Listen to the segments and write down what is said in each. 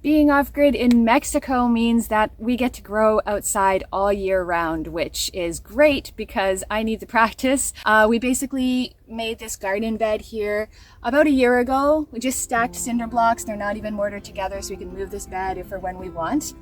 Being off-grid in Mexico means that we get to grow outside all year round, which is great because I need the practice. We basically made this garden bed here about a year ago. We just stacked cinder blocks. They're not even mortared together, so we can move this bed if or when we want.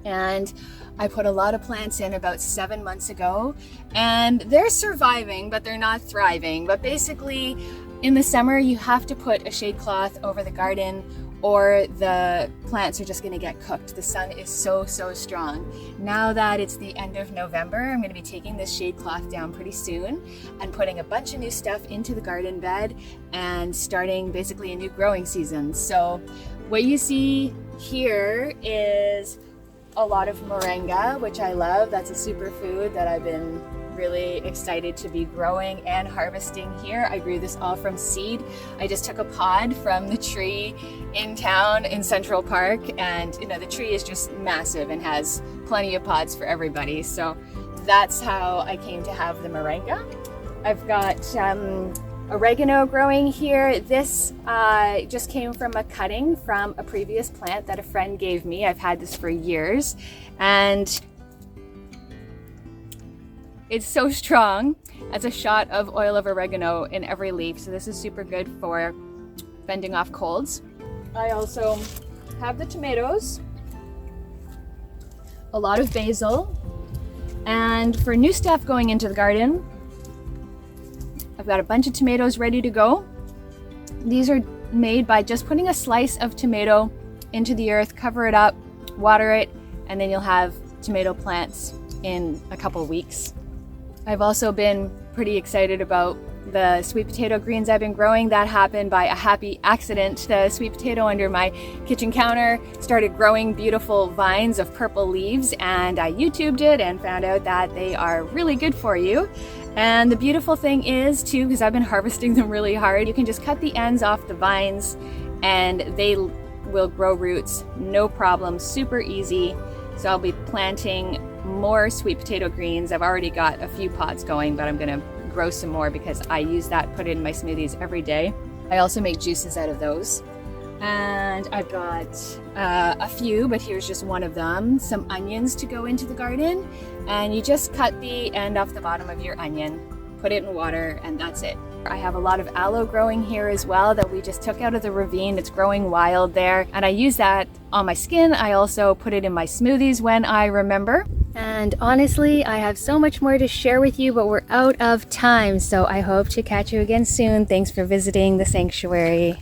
And I put a lot of plants in about 7 months ago, and they're surviving, but they're not thriving. But basically, in the summer, you have to put a shade cloth over the garden or the plants are just going to get cooked. The sun is so strong. Now that it's the end of November, I'm going to be taking this shade cloth down pretty soon and putting a bunch of new stuff into the garden bed and starting basically a new growing season. So what you see here is a lot of moringa, which I love. That's a superfood that I've been really excited to be growing and harvesting here. I grew this all from seed. I just took a pod from the tree in town in Central Park, and you know, the tree is just massive and has plenty of pods for everybody. So that's how I came to have the moringa. I've got oregano growing here. This just came from a cutting from a previous plant that a friend gave me. I've had this for years, and it's so strong. As a shot of oil of oregano in every leaf. So this is super good for fending off colds. I also have the tomatoes, a lot of basil, and for new stuff going into the garden, I've got a bunch of tomatoes ready to go. These are made by just putting a slice of tomato into the earth, cover it up, water it, and then you'll have tomato plants in a couple weeks. I've also been pretty excited about the sweet potato greens I've been growing. That happened by a happy accident. The sweet potato under my kitchen counter started growing beautiful vines of purple leaves, and I YouTubed it and found out that they are really good for you. And the beautiful thing is too, because I've been harvesting them really hard, you can just cut the ends off the vines and they will grow roots, no problem, super easy. So I'll be planting more sweet potato greens. I've already got a few pods going, but I'm gonna grow some more because I use that, put it in my smoothies every day. I also make juices out of those. And I've got a few, but here's just one of them, some onions to go into the garden. And you just cut the end off the bottom of your onion, put it in water, and that's it. I have a lot of aloe growing here as well that we just took out of the ravine. It's growing wild there, and I use that on my skin. I also put it in my smoothies when I remember. And honestly, I have so much more to share with you, but we're out of time, so I hope to catch you again soon. Thanks for visiting the sanctuary.